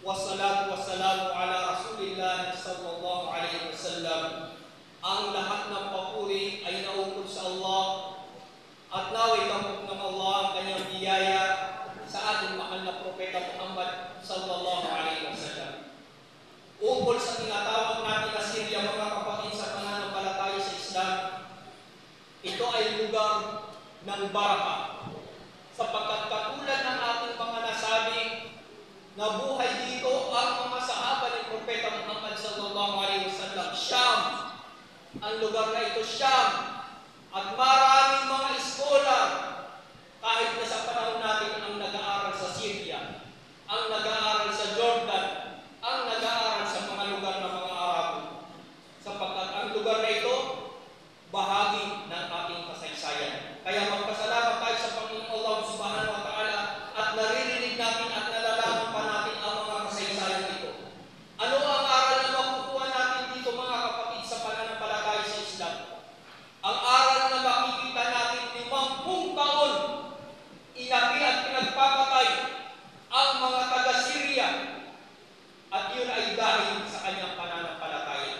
wassalatu wassalamu ala Rasulillah sallallahu alaihi wasallam. Ang lahat ng papuri ay naukol sa Allah at naway tamok ng Allah ang kanyang biyaya sa ating mahal na Propeta Muhammad sallallahu alaihi wasallam. Ukol sa tinatawag natin na Syria, mga kapatid sa pananampalataya sa Islam, ito ay lugar ng baraka. Sapagkat katulad ng ating mga nasabi, nabuhay dito ang mga sahaba ni Propeta Muhammad sallallahu alaihi wasallam. Sham, ang lugar na ito, Sham. At maraming mga iskolar, kahit na sa panahon natin, ang nag-aaral sa Syria, ang nag-aaral sa Jordan, ang nag-aaral sa mga lugar ng mga Arabo. Sapagkat ang lugar na ito, bahagi ng ating kasaysayan. Kaya magpasalamat tayo sa Panginoon Allah subhanahu wa ta'ala at naririnig natin at nalalaman pa natin ang mga kasaysayan ito. Ano ang aral na makukuha natin dito, mga kapatid, sa pananampalataya sa Islam? Ang aral na makikita natin, 50 taon inapi at pinagpapatay ang mga taga-Syria, at yun ay dahil sa kanyang pananampalataya.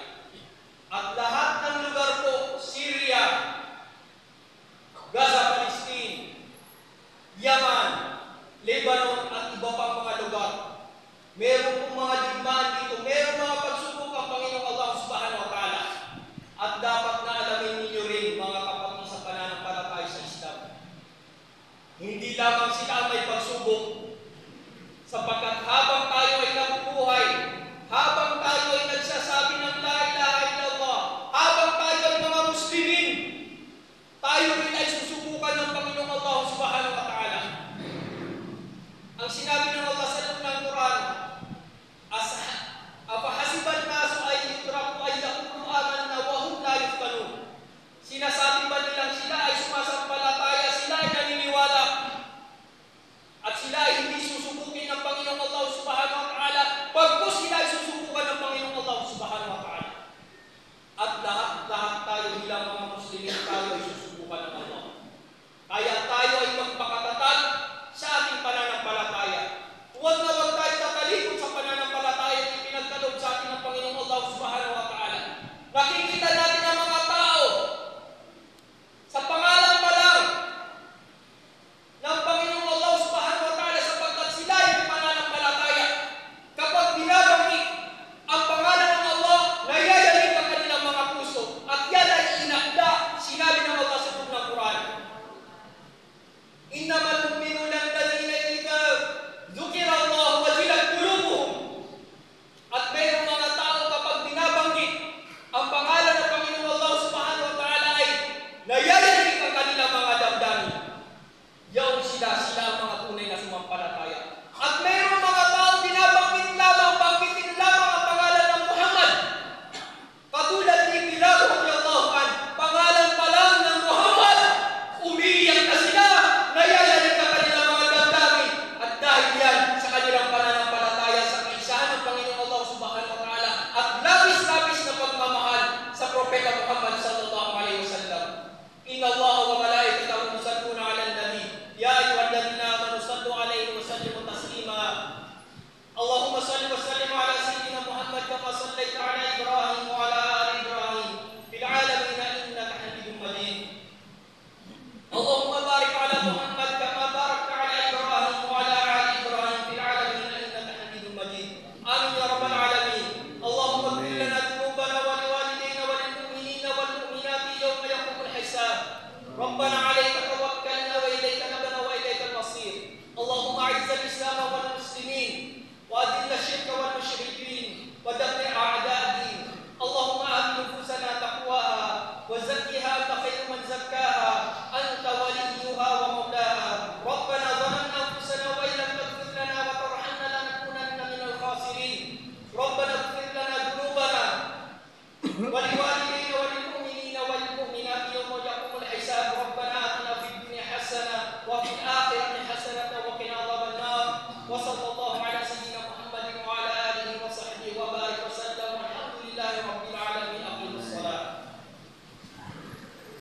At lahat ng lugar po, Syria, Gaza, Palestine, Yaman, Lebanon, at iba pang mga lugar, meron pong mga digmaan dito, meron mga pagsubok ang Panginoong Allah subhanahu wa ta'ala. At dapat na alamin ninyo rin, mga kapatid, sa pananampalataya sa Islam, hindi lamang sila may pagsubok sapagkat